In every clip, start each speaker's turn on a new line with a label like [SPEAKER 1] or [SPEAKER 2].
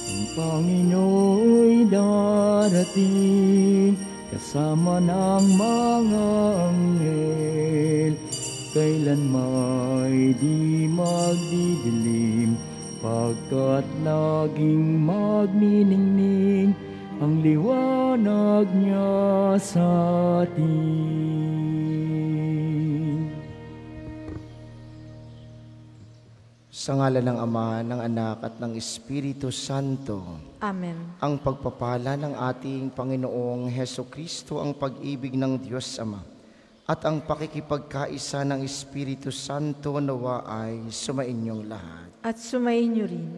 [SPEAKER 1] Ang Panginoo'y darating, kasama ng mga anghel. Kailan may di magdidilim, pagkat laging magniningning ang liwanag niya sa atin.
[SPEAKER 2] Sa ngalan ng Ama, ng Anak at ng Espiritu Santo.
[SPEAKER 3] Amen.
[SPEAKER 2] Ang pagpapala ng ating Panginoong Hesukristo, ang pag-ibig ng Diyos Ama, at ang pakikipagkaisa ng Espiritu Santo nawa ay sumainyong lahat.
[SPEAKER 3] At sumainyo rin.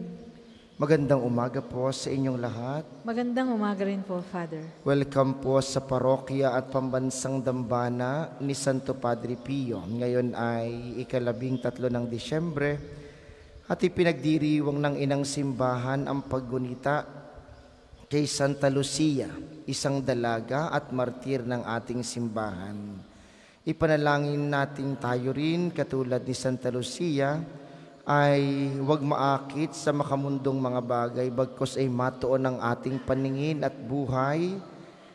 [SPEAKER 2] Magandang umaga po sa inyong lahat.
[SPEAKER 3] Magandang umaga rin po, Father.
[SPEAKER 2] Welcome po sa parokya at pambansang dambana ni Santo Padre Pio. Ngayon ay ika-13 ng Disyembre at ipinagdiriwang ng inang simbahan ang paggunita kay Santa Lucia, isang dalaga at martir ng ating simbahan. Ipanalangin natin tayo rin katulad ni Santa Lucia ay huwag maakit sa makamundong mga bagay, bagkus ay matuon ang ating paningin at buhay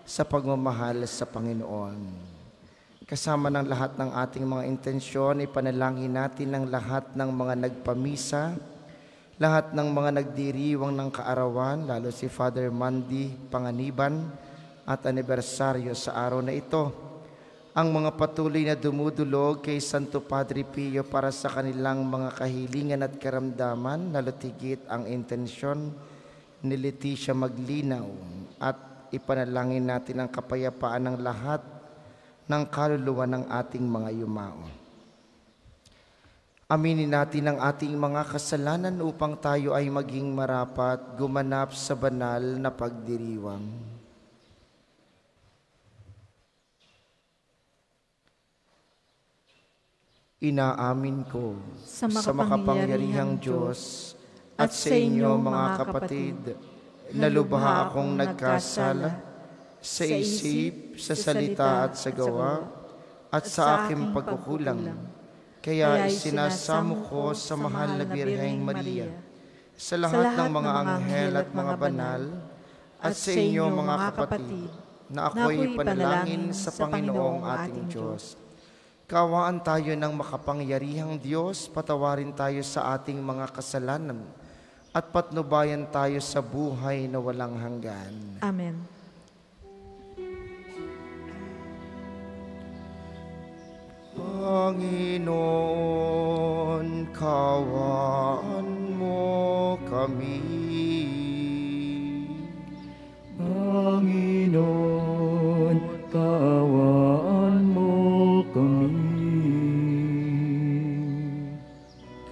[SPEAKER 2] sa pagmamahal sa Panginoon. Kasama ng lahat ng ating mga intensyon, ipanalangin natin ang lahat ng mga nagpamisa, lahat ng mga nagdiriwang ng kaarawan, lalo si Father Mandy Panganiban at anibersaryo sa araw na ito. Ang mga patuloy na dumudulog kay Santo Padre Pio para sa kanilang mga kahilingan at karamdaman, lalotigit ang intensyon ni Leticia Maglinaw, at ipanalangin natin ang kapayapaan ng lahat ng kaluluwa ng ating mga yumao. Aminin natin ang ating mga kasalanan upang tayo ay maging marapat gumanap sa banal na pagdiriwang. Inaamin ko
[SPEAKER 3] Sa
[SPEAKER 2] makapangyarihang Diyos at sa inyo mga kapatid, na lubha akong nagkasala sa isip, sa salita at sa gawa, at sa aking pagkukulang. Kaya isinasamo ko sa mahal na Birheng Maria, sa lahat ng mga anghel at mga banal, at sa inyo mga kapatid, na ako'y panalangin sa Panginoong ating Diyos. Kaawaan tayo ng makapangyarihang Diyos, patawarin tayo sa ating mga kasalanan, at patnubayan tayo sa buhay na walang hanggan.
[SPEAKER 3] Amen.
[SPEAKER 2] Panginoon, kaawaan mo kami.
[SPEAKER 1] Panginoon, kaawaan mo kami.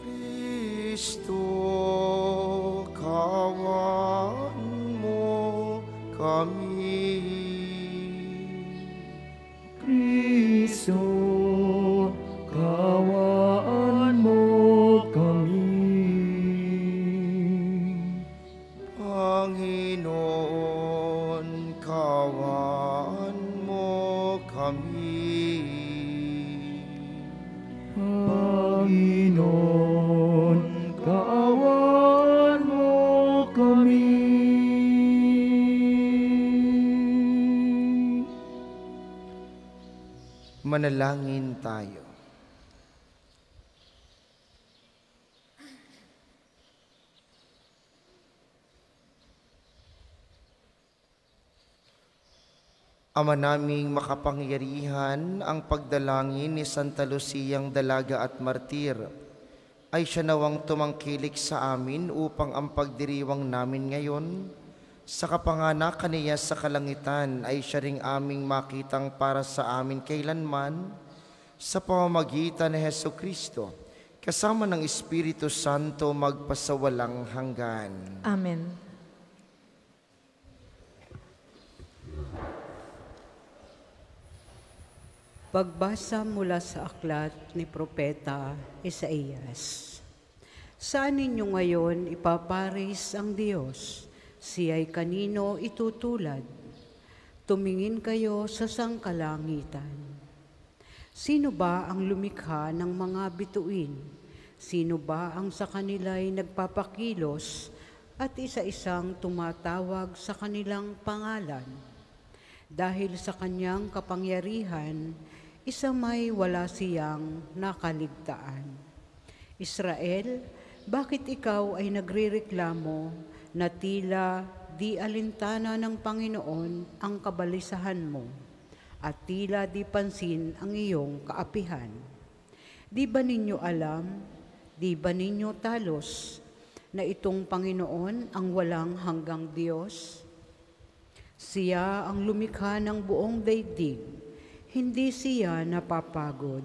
[SPEAKER 2] Kristo, kaawaan mo kami.
[SPEAKER 1] Kristo, kaawaan mo kami.
[SPEAKER 2] Panginoon, kaawaan mo kami.
[SPEAKER 1] Panginoon, kaawaan mo kami.
[SPEAKER 2] Manalangin tayo. Ama naming makapangyarihan, ang pagdalangin ni Santa Luciang dalaga at martir ay siya nawang tumangkilik sa amin upang ang pagdiriwang namin ngayon sa kapanganakan niya sa kalangitan ay siya ring aming makitang para sa amin kailanman sa pamamagitan ni Hesukristo, kasama ng Espiritu Santo magpasawalang hanggan.
[SPEAKER 3] Amen.
[SPEAKER 4] Pagbasa mula sa aklat ni Propeta Isaías. Saan ninyo ngayon ipaparis ang Diyos? Siya'y kanino itutulad? Tumingin kayo sa sangkalangitan. Sino ba ang lumikha ng mga bituin? Sino ba ang sa kanila'y nagpapakilos at isa-isang tumatawag sa kanilang pangalan. Dahil sa kanyang kapangyarihan, isa may wala siyang nakaligtaan. Israel, bakit ikaw ay nagrereklamo na tila di alintana ng Panginoon ang kabalisahan mo at tila di pansin ang iyong kaapihan? Di ba ninyo alam, di ba ninyo talos na itong Panginoon ang walang hanggang Diyos? Siya ang lumikha ng buong daigdig, hindi siya napapagod.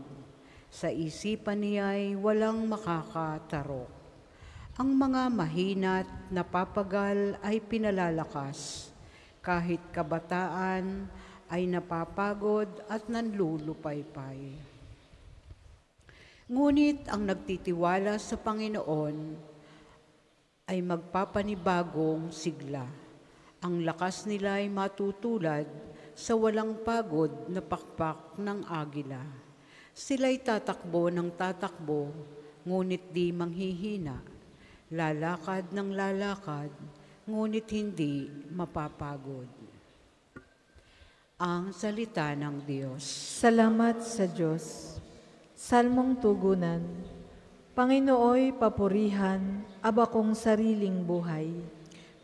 [SPEAKER 4] Sa isipan niya'y walang makakatarok. Ang mga mahina't napapagal ay pinalalakas, kahit kabataan ay napapagod at nanlulupaypay. Ngunit ang nagtitiwala sa Panginoon ay magpapanibagong sigla. Ang lakas nila ay matutulad sa walang pagod na pakpak ng agila. Sila'y tatakbo ng tatakbo, ngunit di manghihina. Lalakad ng lalakad, ngunit hindi mapapagod. Ang salita ng Diyos.
[SPEAKER 3] Salamat sa Diyos. Salmong tugunan. Panginooy papurihan, abakong sariling buhay.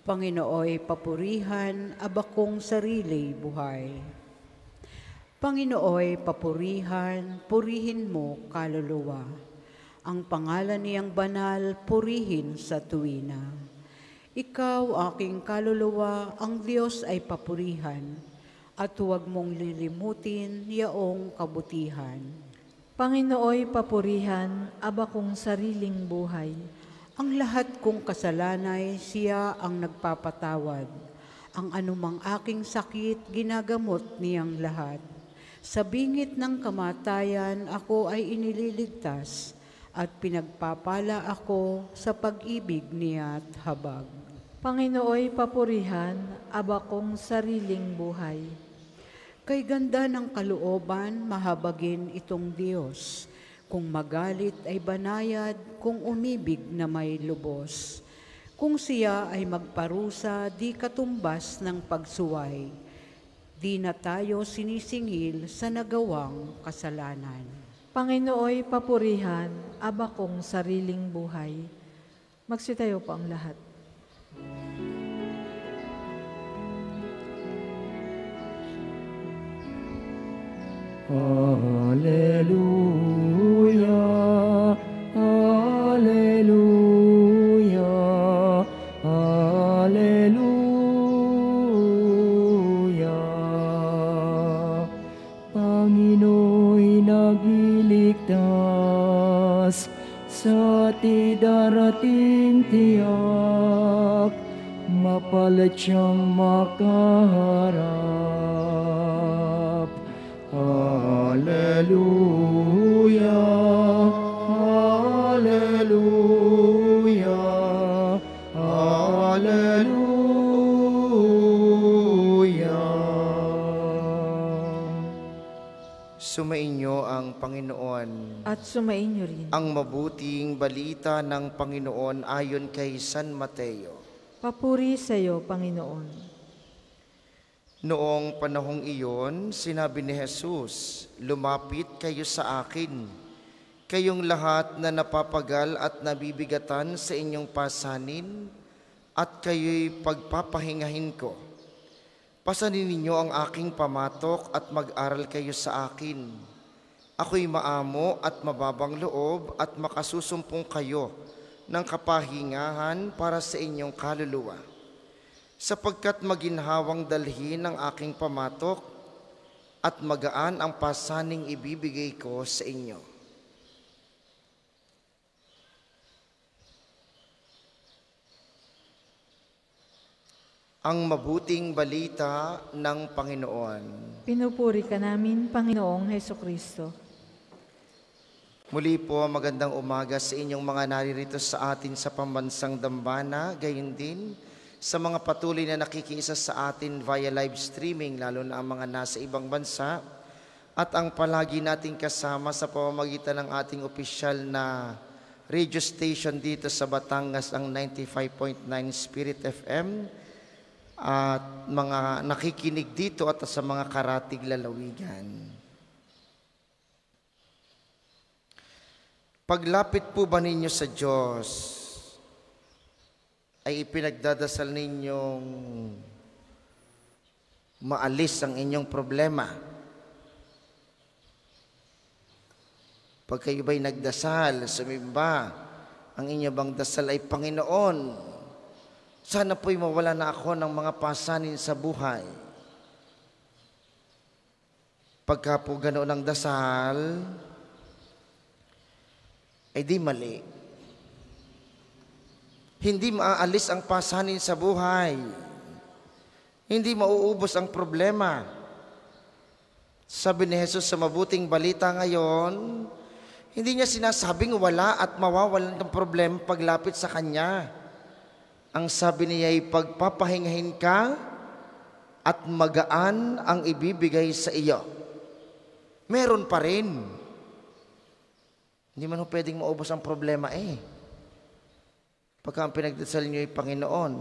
[SPEAKER 4] Panginooy papurihan, abakong sarili buhay. Panginooy papurihan, purihin mo kaluluwa. Ang pangalan niyang banal, purihin sa tuwina. Ikaw, aking kaluluwa, ang Diyos ay papurihan, at huwag mong lilimutin yaong kabutihan.
[SPEAKER 3] Panginooy papurihan, abakong sariling buhay.
[SPEAKER 4] Ang lahat kong kasalanay, siya ang nagpapatawad. Ang anumang aking sakit, ginagamot niyang lahat. Sa bingit ng kamatayan, ako ay inililigtas at pinagpapala ako sa pag-ibig niya't habag.
[SPEAKER 3] Panginooy papurihan, abakong sariling buhay.
[SPEAKER 4] Kay ganda ng kalooban, mahabagin itong Diyos. Kung magalit ay banayad, kung umibig na may lubos. Kung siya ay magparusa, di katumbas ng pagsuway. Di na tayo sinisingil sa nagawang kasalanan.
[SPEAKER 3] Panginooy papurihan, abakong sariling buhay. Magsitayo po ang lahat.
[SPEAKER 1] Hallelujah, hallelujah, hallelujah. Panginooy nagliligtas sa ti darating tiyak, mapalad siyang makaharap. Hallelujah, hallelujah, hallelujah.
[SPEAKER 2] Sumainyo ang Panginoon.
[SPEAKER 3] At sumainyo rin.
[SPEAKER 2] Ang mabuting balita ng Panginoon ayon kay San Mateo.
[SPEAKER 3] Papuri sa iyo, Panginoon.
[SPEAKER 2] Noong panahong iyon, sinabi ni Jesus, "Lumapit kayo sa akin, kayong lahat na napapagal at nabibigatan sa inyong pasanin, at kayo'y pagpapahingahin ko. Pasanin ninyo ang aking pamatok at mag-aral kayo sa akin. Ako'y maamo at mababang loob at makasusumpong kayo ng kapahingahan para sa inyong kaluluwa. Sapagkat maginhawang dalhin ang aking pamatok at magaan ang pasaning ibibigay ko sa inyo." Ang mabuting balita ng Panginoon.
[SPEAKER 3] Pinupuri ka namin, Panginoong Hesukristo.
[SPEAKER 2] Muli po, magandang umaga sa inyong mga naririto sa atin sa pambansang dambana, gayon din sa mga patuloy na nakikiisa sa atin via live streaming, lalo na ang mga nasa ibang bansa, at ang palagi nating kasama sa pamamagitan ng ating opisyal na radio station dito sa Batangas, ang 95.9 Spirit FM, at mga nakikinig dito at sa mga karatig lalawigan. Paglapit po ba ninyo sa Diyos, ay ipinagdadasal ninyong maalis ang inyong problema? Pag kayo ba'y nagdasal, sumimba, ang inyong bang dasal ay, Panginoon, sana po'y mawala na ako ng mga pasanin sa buhay. Pagka po ganoon ang dasal, ay di mali. Hindi maaalis ang pasanin sa buhay. Hindi mauubos ang problema. Sabi ni Jesus sa mabuting balita ngayon, hindi niya sinasabing wala at mawawalan ng problema paglapit sa Kanya. Ang sabi niya ay pagpapahingahin ka at magaan ang ibibigay sa iyo. Meron pa rin. Hindi man ho pwedeng maubos ang problema Pagka ang pinagdasal niyo ay, Panginoon,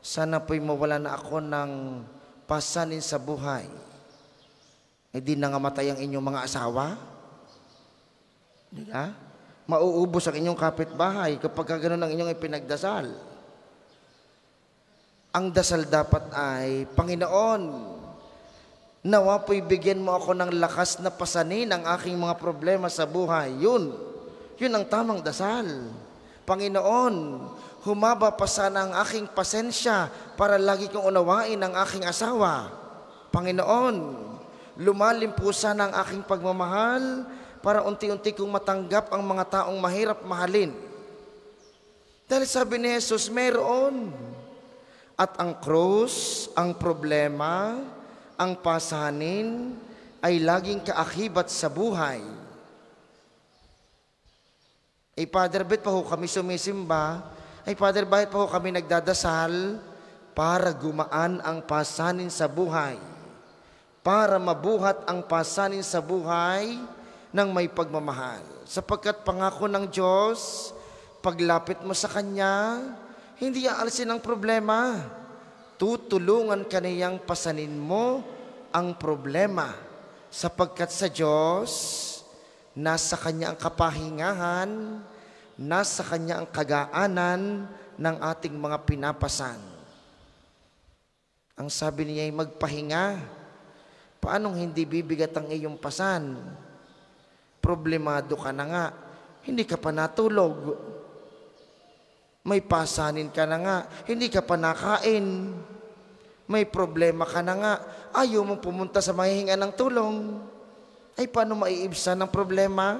[SPEAKER 2] sana po'y mawala na ako ng pasanin sa buhay. Di nangamatay ang inyong mga asawa? Diba? Mauubos ang inyong kapitbahay kapag gano'n ang inyong ipinagdasal. Ang dasal dapat ay, Panginoon, nawa po'y bigyan mo ako ng lakas na pasanin ang aking mga problema sa buhay. Yun ang tamang dasal. Panginoon, humaba pa sana ang aking pasensya para lagi kong unawain ang aking asawa. Panginoon, lumalim po sana ang aking pagmamahal para unti-unti kong matanggap ang mga taong mahirap mahalin. Dahil sabi ni Jesus, meron. At ang krus, ang problema, ang pasanin ay laging kaakibat sa buhay. Father, bakit pa ho kami sumisimba? Father, bakit pa ho kami nagdadasal? Para gumaan ang pasanin sa buhay. Para mabuhat ang pasanin sa buhay ng may pagmamahal. Sapagkat pangako ng Diyos, paglapit mo sa Kanya, hindi aalisin ang problema. Tutulungan ka niyang pasanin mo ang problema. Sapagkat sa Diyos, nasa Kanya ang kapahingahan, nasa Kanya ang kagaanan ng ating mga pinapasan. Ang sabi niya ay magpahinga. Paanong hindi bibigat ang iyong pasan? Problemado ka na nga, hindi ka pa natulog. May pasanin ka na nga, hindi ka pa nakain. May problema ka na nga, ayaw mong pumunta sa mahihinga ng tulong. Paano maiibsan ang problema?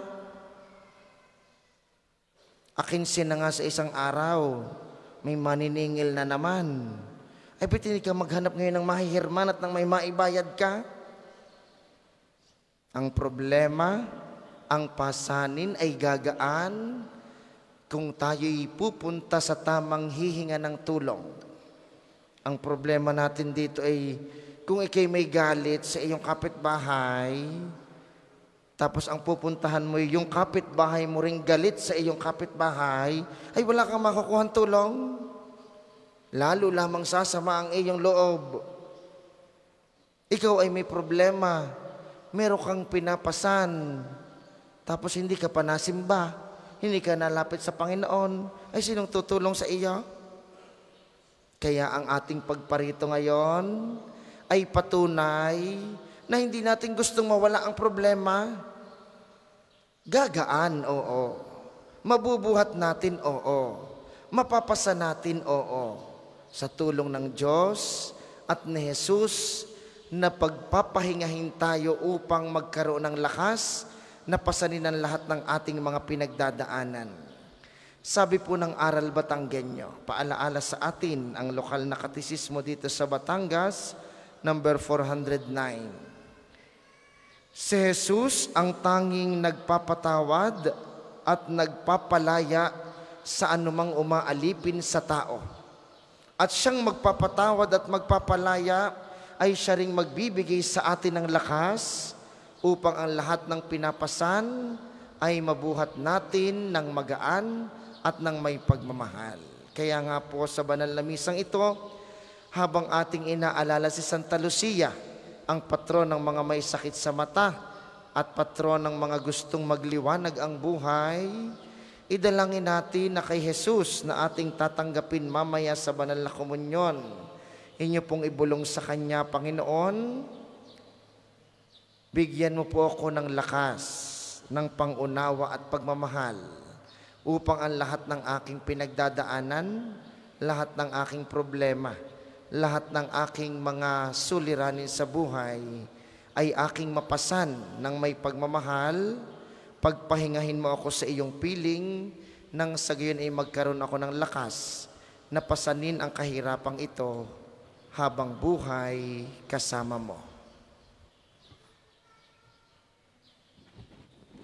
[SPEAKER 2] Akinsin na nga sa isang araw, may maniningil na naman. Ba't hindi ka maghanap ngayon ng mahihirman at ng may maibayad ka? Ang problema, ang pasanin ay gagaan kung tayo'y pupunta sa tamang hihinga ng tulong. Ang problema natin dito ay kung ikay may galit sa iyong kapitbahay, tapos ang pupuntahan mo yung kapitbahay mo ring galit sa iyong kapitbahay, ay wala kang makukuhang tulong. Lalo lamang sasama ang iyong loob. Ikaw ay may problema, meron kang pinapasan, tapos hindi ka pa nasimba, hindi ka nalapit sa Panginoon, ay sinong tutulong sa iyo? Kaya ang ating pagparito ngayon ay patunay na hindi natin gustong mawala ang problema. Gagaan, oo. Mabubuhat natin, oo. Mapapasa natin, oo. Sa tulong ng Diyos at ni Jesus na pagpapahingahin tayo upang magkaroon ng lakas na pasanin ang lahat ng ating mga pinagdadaanan. Sabi po ng Aral Batanggenyo, paalaala sa atin ang lokal na katisismo dito sa Batangas, number 409. Si Jesus ang tanging nagpapatawad at nagpapalaya sa anumang umaalipin sa tao. At siyang magpapatawad at magpapalaya ay siya ring magbibigay sa atin ng lakas upang ang lahat ng pinapasan ay mabuhat natin ng magaan at ng may pagmamahal. Kaya nga po sa banal na misang ito, habang ating inaalala si Santa Lucia, ang patron ng mga may sakit sa mata at patron ng mga gustong magliwanag ang buhay, idalangin natin na kay Jesus na ating tatanggapin mamaya sa banal na komunyon. Inyo pong ibulong sa Kanya, Panginoon, bigyan mo po ako ng lakas, ng pangunawa at pagmamahal upang ang lahat ng aking pinagdadaanan, lahat ng aking problema, lahat ng aking mga suliranin sa buhay ay aking mapasan ng may pagmamahal. Pagpahingahin mo ako sa iyong piling nang sa gayon ay magkaroon ako ng lakas na pasanin ang kahirapang ito habang buhay kasama mo.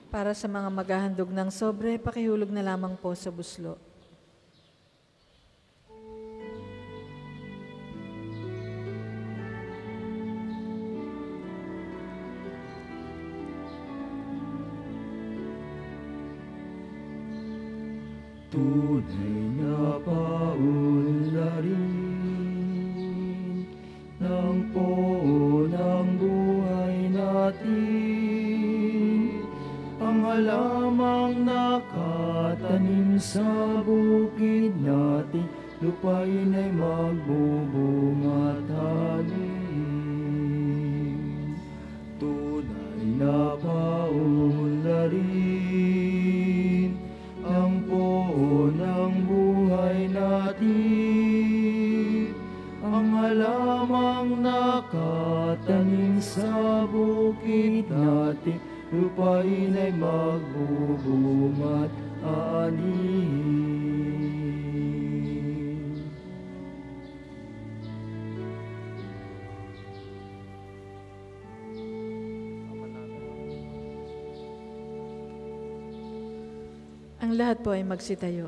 [SPEAKER 3] Para sa mga maghahandog ng sobre, pakihulog na lamang po sa buslo.
[SPEAKER 1] Tunay na paunlarin ng poon ng buhay natin, ang halamang nakatanim sa bukid natin, lupain ay magbubunga at halin. Tunay na paunlarin ng poon ng buhay natin, ang halamang nakatanim sa bukid natin, lupain ay magbubunga at aanin.
[SPEAKER 3] Ang lahat po ay magsitayo.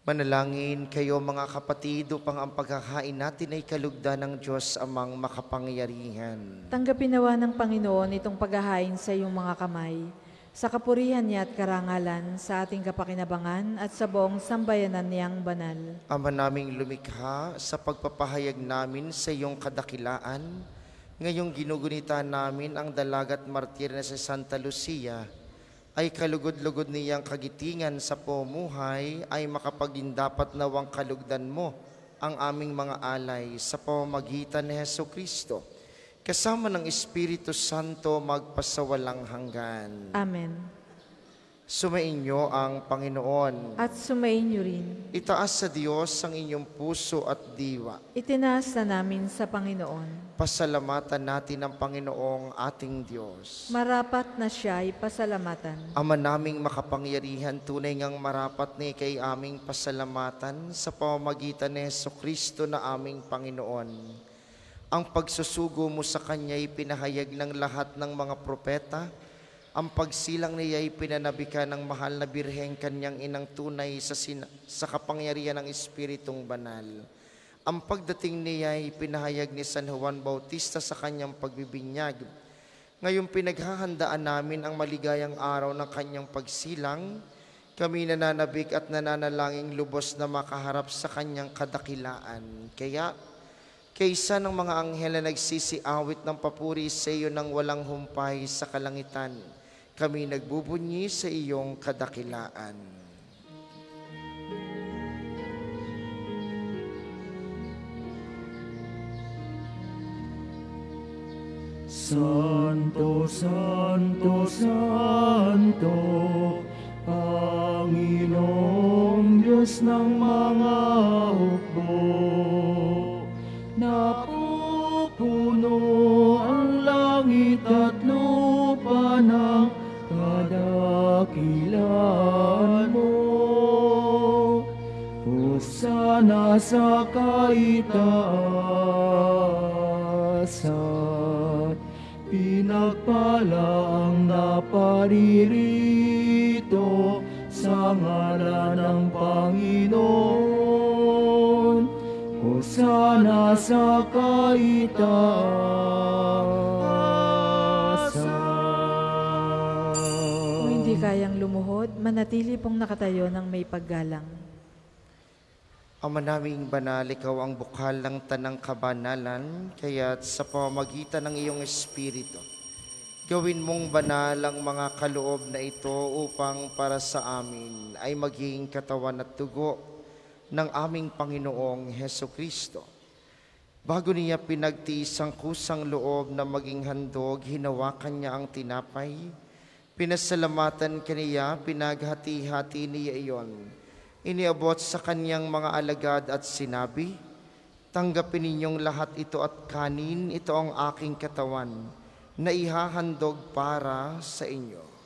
[SPEAKER 2] Manalangin kayo mga kapatid upang ang pagkakain natin ay kalugdan ng Diyos amang makapangyarihan.
[SPEAKER 3] Tanggapin nawa ng Panginoon itong paghahain sa iyong mga kamay, sa kapurihan niya at karangalan, sa ating kapakinabangan at sa buong sambayanan niyang banal.
[SPEAKER 2] Ama naming lumikha, sa pagpapahayag namin sa iyong kadakilaan, ngayong ginugunita namin ang dalagat martir na si Santa Lucia, ay kalugod-lugod niyang kagitingan sa pumuhay, ay makapagindapat nawang kalugdan mo ang aming mga alay sa pamamagitan ni Hesukristo, kasama ng Espiritu Santo magpasawalang hanggan.
[SPEAKER 3] Amen.
[SPEAKER 2] Sumainyo ang Panginoon.
[SPEAKER 3] At sumainyo rin.
[SPEAKER 2] Itaas sa Diyos ang inyong puso at diwa.
[SPEAKER 3] Itinaas na namin sa Panginoon.
[SPEAKER 2] Pasalamatan natin ang Panginoong ating Diyos.
[SPEAKER 3] Marapat na siya ay pasalamatan.
[SPEAKER 2] Ama naming makapangyarihan, tunay ngang marapat ni kay aming pasalamatan sa pamamagitan ni Hesukristo na aming Panginoon. Ang pagsusugo mo sa Kanya'y pinahayag ng lahat ng mga propeta. Ang pagsilang niya ay pinanabikan ng mahal na Birheng Kanyang inang tunay sa kapangyarihan ng Espiritong Banal. Ang pagdating niya ay pinahayag ni San Juan Bautista sa kanyang pagbibinyag. Ngayong pinaghahandaan namin ang maligayang araw ng kanyang pagsilang, kami nananabik at nananalangin lubos na makaharap sa kanyang kadakilaan. Kaya, kaysa ng mga anghel na nagsisiawit ng papuri sa iyo ng walang humpay sa kalangitan, kami nagbubunyi sa iyong kadakilaan.
[SPEAKER 1] Santo, Santo, Santo, Panginoong Diyos ng mga hukbo, napupuno ang langit at lupa ng kadakilaan mo. Hosana sa kaitaasan, pinagpala ang naparirito sa ngalan ng Panginoon. Hosana sa kaitaasan.
[SPEAKER 3] Kung hindi kayang lumuhod, manatili pong nakatayo ng may paggalang.
[SPEAKER 2] Ama naming banal, ikaw ang bukal ng tanang kabanalan, kaya't sa pamamagitan ng iyong Espiritu, gawin mong banal ang mga kaloob na ito upang para sa amin ay maging katawan at dugo ng aming Panginoong Heso Kristo. Bago niya pinagtiis ang kusang loob na maging handog, hinawakan niya ang tinapay, pinasalamatan kaniya, pinaghati-hati niya iyon. Iniabot sa kanyang mga alagad at sinabi, tanggapin ninyong lahat ito at kanin, ito ang aking katawan na ihahandog para sa inyo.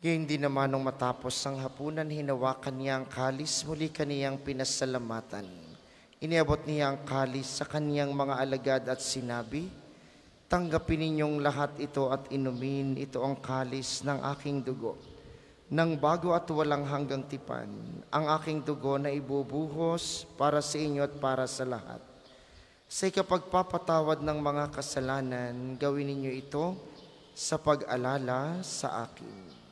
[SPEAKER 2] Hindi naman nung matapos ang hapunan, hinawakan niya ang kalis, muli kaniyang pinasalamatan. Iniabot niya ang kalis sa kaniyang mga alagad at sinabi, tanggapin ninyong lahat ito at inumin, ito ang kalis ng aking dugo. Nang bago at walang hanggang tipan, ang aking dugo na ibubuhos para sa inyo at para sa lahat. Sa ikapagpapatawad ng mga kasalanan, gawin ninyo ito sa pag-alala sa akin.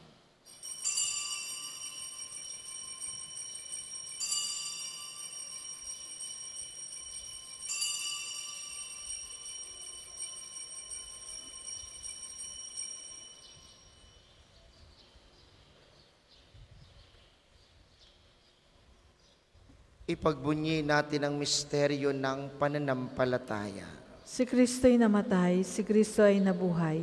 [SPEAKER 2] Ipagbunyi natin ang misteryo ng pananampalataya.
[SPEAKER 3] Si Kristo'y namatay, si Kristo ay nabuhay,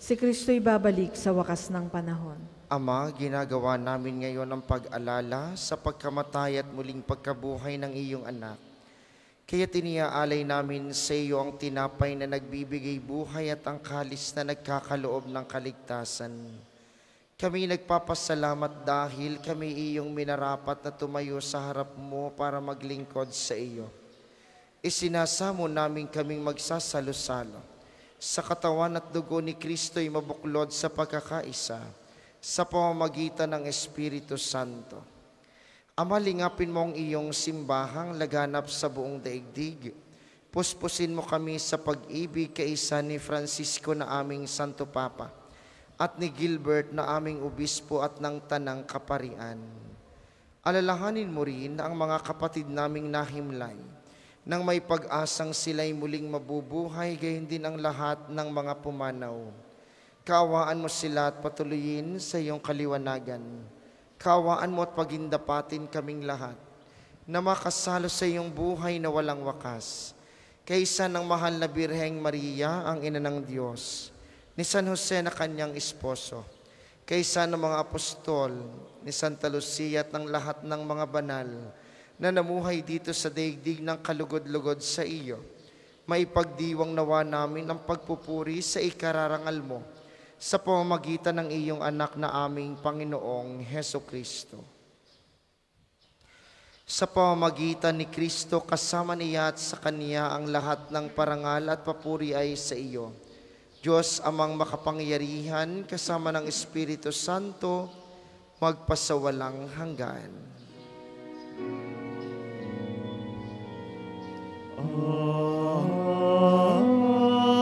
[SPEAKER 3] si Kristo'y babalik sa wakas ng panahon.
[SPEAKER 2] Ama, ginagawa namin ngayon ang pag-alala sa pagkamatay at muling pagkabuhay ng iyong anak. Kaya tiniaalay namin sa iyo ang tinapay na nagbibigay buhay at ang kalis na nagkakaloob ng kaligtasan. Kami nagpapasalamat dahil kami iyong minarapat na tumayo sa harap mo para maglingkod sa iyo. Isinasamo namin kaming magsasalo-salo sa katawan at dugo ni Kristo'y mabuklod sa pagkakaisa sa pamamagitan ng Espiritu Santo. Ama, lingapin mo ang iyong simbahang laganap sa buong daigdig. Puspusin mo kami sa pag-ibig kaisa ni Francisco na aming Santo Papa at ni Gilbert na aming obispo at ng Tanang Kaparian. Alalahanin mo rin ang mga kapatid naming nahimlay nang may pag-asang sila'y muling mabubuhay, gayon din ang lahat ng mga pumanaw. Kaawaan mo sila at patuloyin sa iyong kaliwanagan. Kaawaan mo at pagindapatin kaming lahat na makasalo sa iyong buhay na walang wakas. Kaysa ng mahal na Birheng Maria, ang ina ng Diyos, ni San Jose na kanyang esposo, kaysa ng mga apostol, ni Santa Lucia at ng lahat ng mga banal na namuhay dito sa daigdig ng kalugod-lugod sa iyo, maipagdiwang nawa namin ang pagpupuri sa ikararangal mo sa pamamagitan ng iyong anak na aming Panginoong Heso Kristo. Sa pamamagitan ni Kristo, kasama niya at sa Kanya ang lahat ng parangal at papuri ay sa iyo, Diyos amang makapangyarihan, kasama ng Espiritu Santo, magpasawalang hanggan.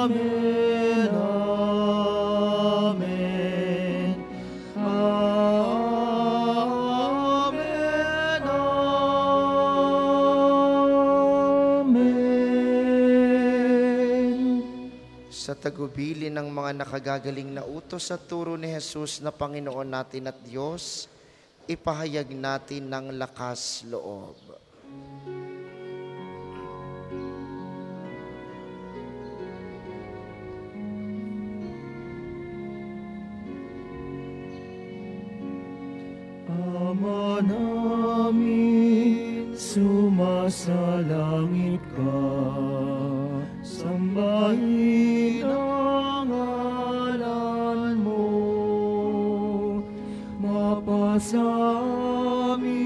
[SPEAKER 1] Amen, amen, amen, amen.
[SPEAKER 2] Sa tagubili ng mga nakagagaling na utos at turo ni Jesus na Panginoon natin at Diyos, ipahayag natin ng lakas loob.
[SPEAKER 1] Ama namin, sumasalangit ka, sambahin ang ngalan mo, mapasa amin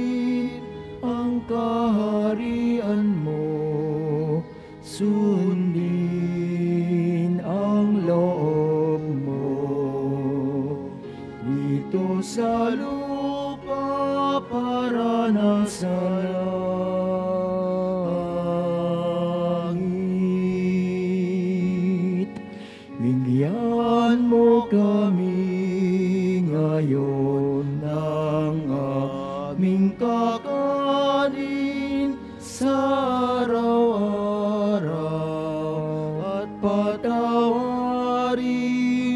[SPEAKER 1] sundin ang loob mo dito sa lupa para na sa langit. Bigyan mo kami ngayon ng aming kakanin sa araw-araw at patawarin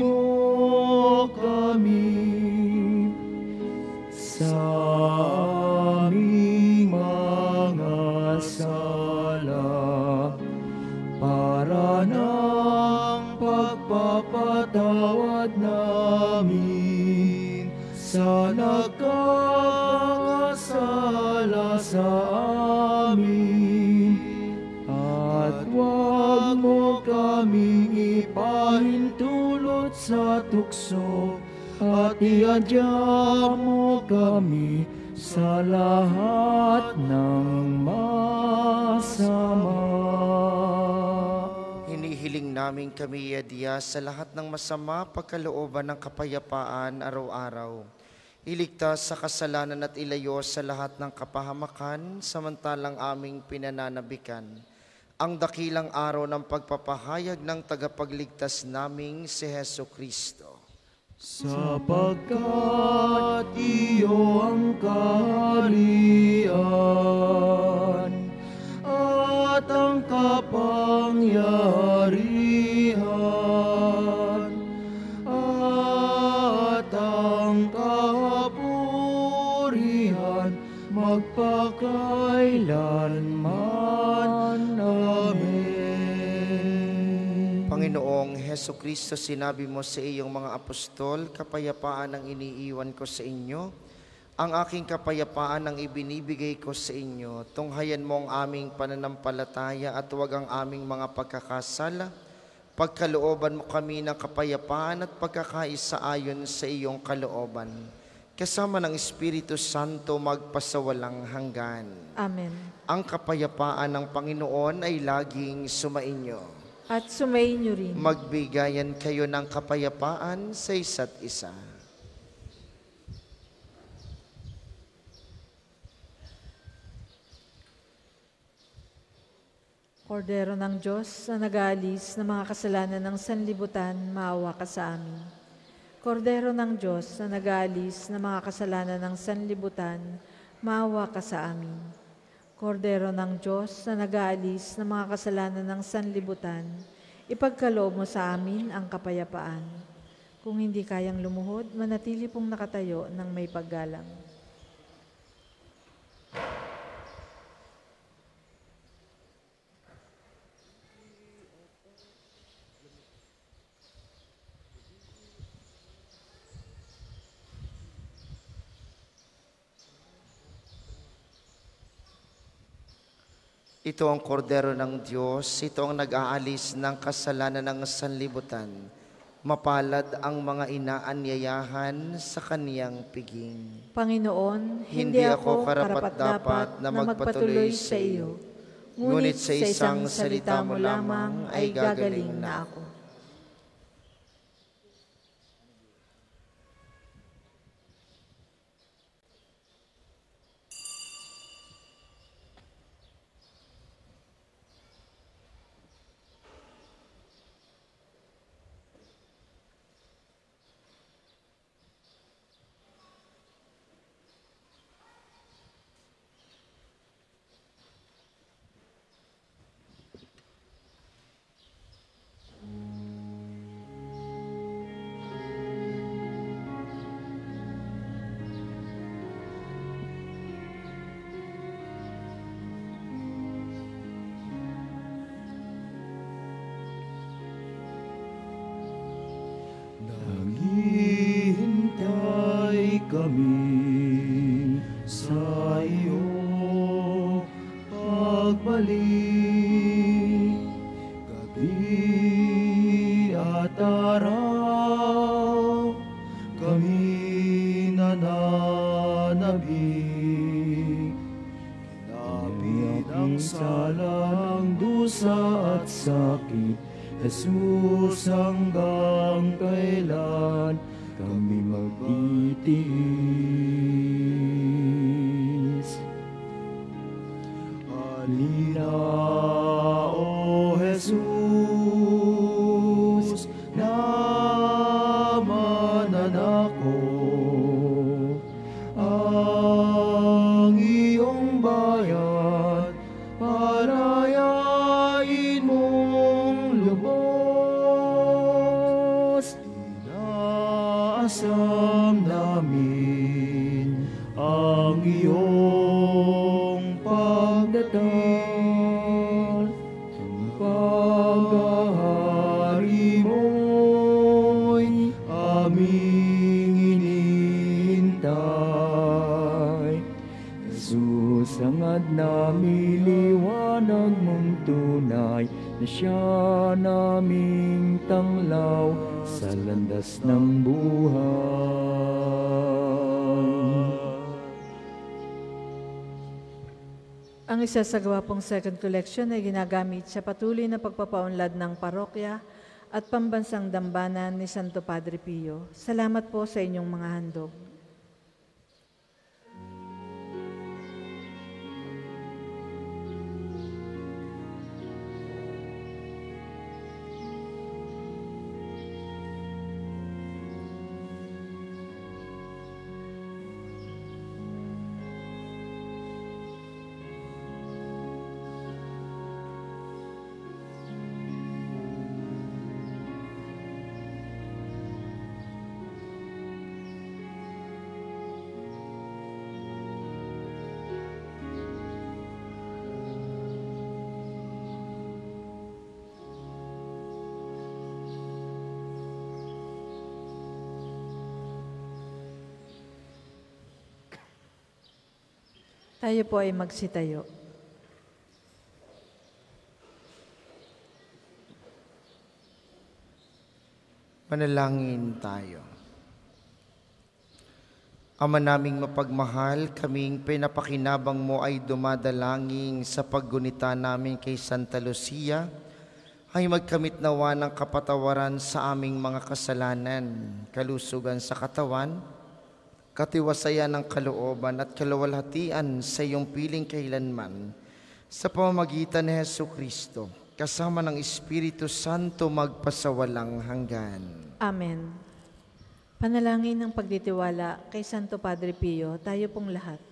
[SPEAKER 1] mo kami sa aming mga sala para ng pagpapatawad namin sa nagkakasala sa amin. At huwag mo kaming ipahintulot sa tukso at iadya mo kami sa lahat ng masama.
[SPEAKER 2] Hinihiling namin kami iadya sa lahat ng masama, pagkalooban ng kapayapaan araw-araw. Iligtas sa kasalanan at ilayo sa lahat ng kapahamakan, samantalang aming pinananabikan ang dakilang araw ng pagpapahayag ng tagapagligtas naming si Heso Kristo.
[SPEAKER 1] Sapagkat iyo ang kaharian at ang kapangyarihan at ang kapurihan magpakailanman. Amen.
[SPEAKER 2] Panginoong Heso Kristo, sinabi mo sa iyong mga apostol, kapayapaan ang iniiwan ko sa inyo, ang aking kapayapaan ang ibinibigay ko sa inyo. Tunghayan mo ang aming pananampalataya at huwag ang aming mga pagkakasala. Pagkalooban mo kami ng kapayapaan at pagkakaisa ayon sa iyong kalooban. Kasama ng Espiritu Santo magpasawalang hanggan.
[SPEAKER 3] Amen.
[SPEAKER 2] Ang kapayapaan ng Panginoon ay laging sumainyo.
[SPEAKER 3] At sumainyo rin.
[SPEAKER 2] Magbigayan kayo ng kapayapaan sa isa't isa.
[SPEAKER 3] Kordero ng Diyos na nag-aalis ng mga kasalanan ng sanlibutan, maawa ka sa amin. Kordero ng Diyos na nag-aalis ng mga kasalanan ng sanlibutan, maawa ka sa amin. Kordero ng Diyos na nag-aalis ng mga kasalanan ng sanlibutan, ipagkaloob mo sa amin ang kapayapaan. Kung hindi kayang lumuhod, manatili pong nakatayo ng may paggalang.
[SPEAKER 2] Ito ang kordero ng Diyos, ito ang nag-aalis ng kasalanan ng sanlibutan. Mapalad ang mga inaanyayahan sa kaniyang piging.
[SPEAKER 3] Panginoon, hindi ako karapat-dapat na magpatuloy sa iyo, ngunit sa isang salita mo lamang ay gagaling na ako.
[SPEAKER 1] Naghihintay kami sa iyo pagbalik, gabi at araw kami nananabik. Kinapit ang sala ng dusa at sa sakit. Jesus, hanggang kailan kami magtitiis? Halina, O Jesus, lamanan ako. Ang iyong bayan, parayain mong lubos. Inaasam namin ang iyong pagdating. Ang paghahari mo'y aming inihintay. Jesus, hangad namin liwanag mong tunay, na siya naming tanglaw sa landas ng buhay.
[SPEAKER 3] Ang isasagawa pong second collection ay ginagamit sa patuloy na pagpapaunlad ng parokya at pambansang dambana ni Santo Padre Pio. Salamat po sa inyong mga handog. Tayo po ay magsitayo.
[SPEAKER 2] Manalangin tayo. Ama naming mapagmahal, kaming pinapakinabang mo ay dumadalangin sa paggunita namin kay Santa Lucia, ay magkamit nawa ng kapatawaran sa aming mga kasalanan, kalusugan sa katawan, katiwasayan ng kalooban at kaluwalhatian sa iyong piling kailanman, sa pamamagitan ni Jesucristo, kasama ng Espiritu Santo magpasawalang hanggan.
[SPEAKER 3] Amen. Panalangin ng pagtitiwala kay Santo Padre Pio, tayo pong lahat.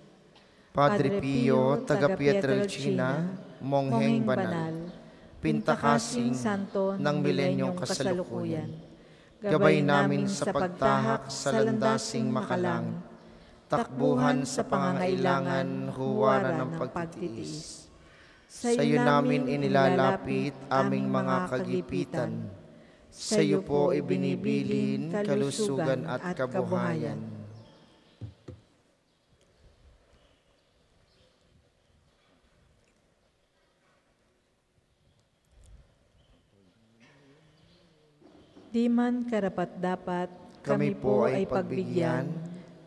[SPEAKER 2] Padre Pio, taga Pietrelcina, mongheng banal, pintakasing santo ng milenyong kasalukuyan, gabay namin sa pagtahak sa landasing makalang, takbuhan sa pangangailangan, huwaran ng pagtitiis. Sa iyo namin inilalapit aming mga kagipitan. Sa iyo po ibinibilin kalusugan at kabuhayan.
[SPEAKER 3] Di man karapat-dapat,
[SPEAKER 2] Kami po ay pagbigyan,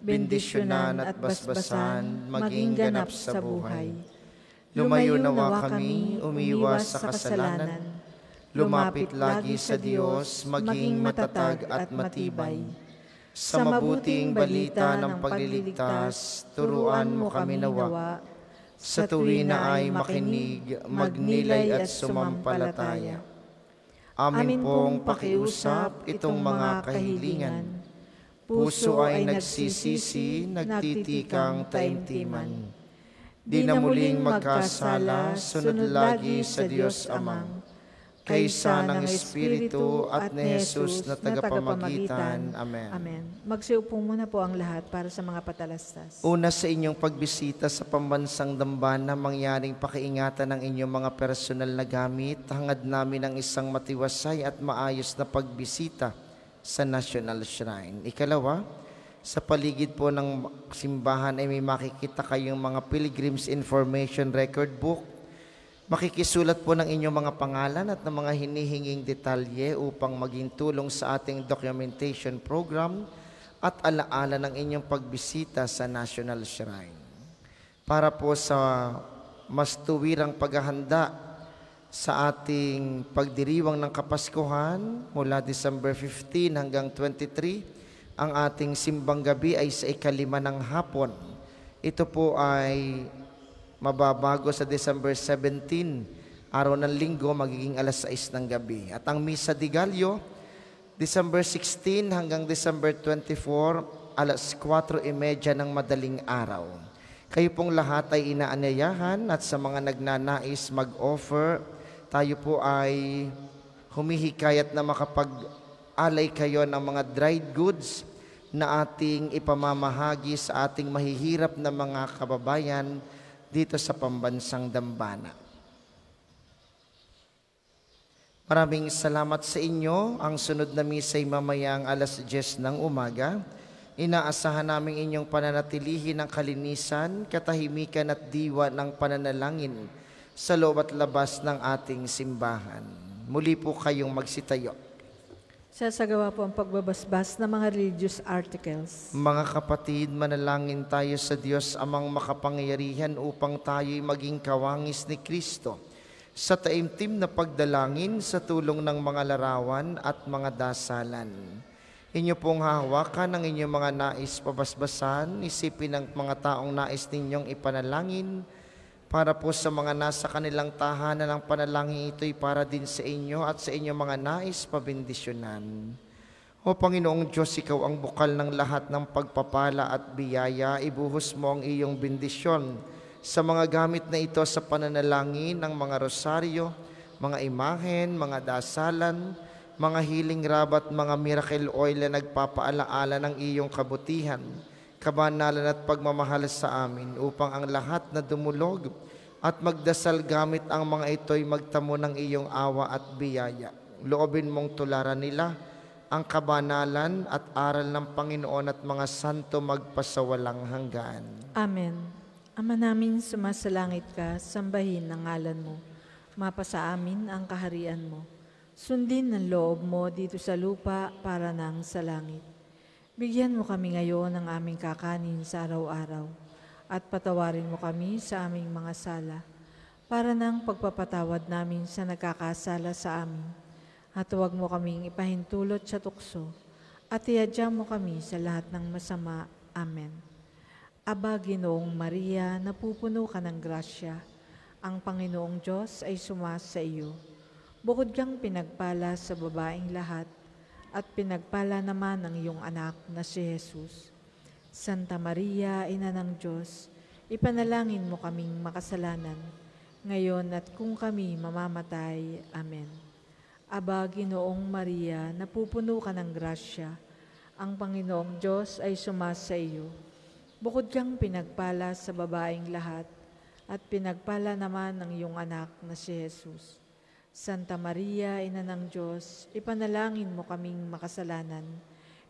[SPEAKER 2] bendisyonan at basbasan, maging ganap sa buhay. Lumayo nawa kami, umiwas sa kasalanan, lumapit lagi sa Diyos, maging matatag at matibay. Sa mabuting balita ng pagliligtas, turuan mo kami nawa. Sa tuwi na ay makinig, magnilay at sumampalataya. Amin pong pakiusap itong mga kahilingan. Puso ay nagsisisi, nagtitikang taimtiman. Di na muling magkasala, sunod lagi sa Diyos Amang, kaysa ng Espiritu at ni Jesus na tagapamagitan. Amen.
[SPEAKER 3] Amen. Magsiupo muna po ang lahat para sa mga patalastas.
[SPEAKER 2] Una sa inyong pagbisita sa pambansang dambana, mangyaring pakiingatan ng inyong mga personal na gamit. Hangad namin ang isang matiwasay at maayos na pagbisita sa National Shrine. Ikalawa, sa paligid po ng simbahan ay may makikita kayong mga Pilgrim's Information Record Book. Makikisulat po ng inyong mga pangalan at ng mga hinihinging detalye upang maging tulong sa ating documentation program at alaala ng inyong pagbisita sa National Shrine. Para po sa mas tuwirang paghahanda sa ating pagdiriwang ng Kapaskuhan mula December 15 hanggang 23. Ang ating simbang gabi ay sa 5 ng hapon. Ito po ay mababago sa December 17, araw ng linggo, magiging alas 6 ng gabi. At ang Misa de Gallo, December 16 hanggang December 24, alas 4:30 ng madaling araw. Kayo pong lahat ay inaanyayahan at sa mga nagnanais mag-offer, tayo po ay humihikayat na makapag-alay kayo ng mga dried goods na ating ipamamahagi sa ating mahihirap na mga kababayan dito sa pambansang dambana. Maraming salamat sa inyo. Ang sunod na misa ay mamayang alas 10 ng umaga. Inaasahan namin inyong pananatilihin ng kalinisan, katahimikan at diwa ng pananalangin sa loob at labas ng ating simbahan. Muli po kayong magsitayo.
[SPEAKER 3] Sasagawa po ang pagbabasbas ng mga religious articles.
[SPEAKER 2] Mga kapatid, manalangin tayo sa Diyos amang makapangyarihan upang tayo'y maging kawangis ni Kristo sa taimtim na pagdalangin sa tulong ng mga larawan at mga dasalan. Inyo pong hahawakan ang inyong mga nais pabasbasan, isipin ng mga taong nais ninyong ipanalangin, para po sa mga nasa kanilang tahanan ng panalangin ito'y para din sa inyo at sa inyong mga nais pabendisyonan. O Panginoong Diyos, Ikaw ang bukal ng lahat ng pagpapala at biyaya, ibuhos mo ang iyong bendisyon sa mga gamit na ito sa pananalangin ng mga rosaryo, mga imahen, mga dasalan, mga healing rub at mga miracle oil na nagpapaalaala ng iyong kabutihan, kabanalan at pagmamahal sa amin, upang ang lahat na dumulog at magdasal gamit ang mga ito'y magtamo ng iyong awa at biyaya. Loobin mong tularan nila ang kabanalan at aral ng Panginoon at mga santo magpasawalang hanggan.
[SPEAKER 3] Amen. Ama namin, sumasalangit ka, sambahin ang ngalan mo. Mapasa amin ang kaharian mo. Sundin ang loob mo dito sa lupa para nang sa langit. Bigyan mo kami ngayon ng aming kakanin sa araw-araw at patawarin mo kami sa aming mga sala para nang pagpapatawad namin sa nagkakasala sa amin. At huwag mo kaming ipahintulot sa tukso at iadya mo kami sa lahat ng masama. Amen. Aba, Ginoong Maria, napupuno ka ng grasya. Ang Panginoong Diyos ay sumasa iyo. Bukod kang pinagpala sa babaeng lahat, at pinagpala naman ang iyong anak na si Jesus. Santa Maria, Ina ng Diyos, ipanalangin mo kaming makasalanan, ngayon at kung kami mamamatay. Amen. Aba, Ginoong Maria, napupuno ka ng grasya. Ang Panginoong Diyos ay sumasa iyo. Bukod kang pinagpala sa babaeng lahat, at pinagpala naman ang iyong anak na si Jesus. Santa Maria, Ina ng Diyos, ipanalangin mo kaming makasalanan,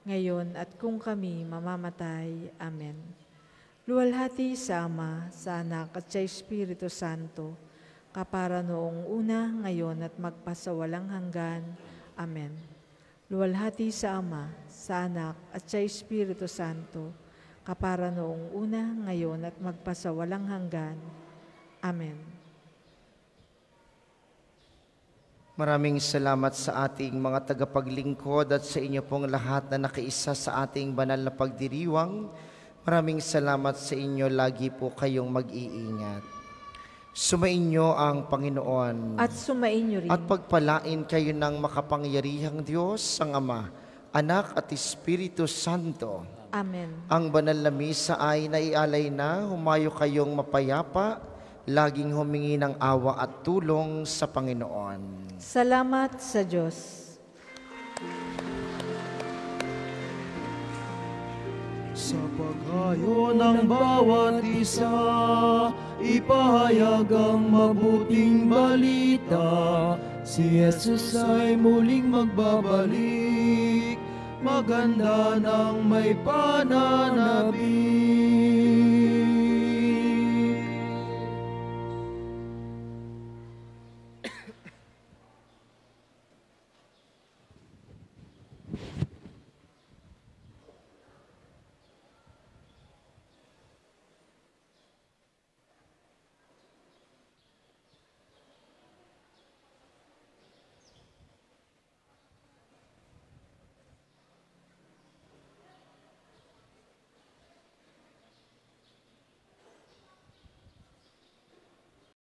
[SPEAKER 3] ngayon at kung kami mamamatay. Amen. Luwalhati sa Ama, sa Anak at sa Espiritu Santo, kapara noong una, ngayon at magpasawalang hanggan. Amen. Luwalhati sa Ama, sa Anak at sa Espiritu Santo, kapara noong una, ngayon at magpasawalang hanggan. Amen.
[SPEAKER 2] Maraming salamat sa ating mga tagapaglingkod at sa inyo pong lahat na nakiisa sa ating banal na pagdiriwang. Maraming salamat sa inyo, lagi po kayong mag-iingat. Sumainyo ang Panginoon.
[SPEAKER 3] At sumainyo rin.
[SPEAKER 2] At pagpalain kayo ng makapangyarihang Diyos, ang Ama, Anak at Espiritu Santo.
[SPEAKER 3] Amen.
[SPEAKER 2] Ang banal na misa ay naialay na, humayo kayong mapayapa, laging humingi ng awa at tulong sa Panginoon.
[SPEAKER 3] Salamat sa Diyos.
[SPEAKER 1] Sa paghayo ng bawat isa, ipahayag ang mabuting balita. Si Jesus ay muling magbabalik, maganda ng may pananabik.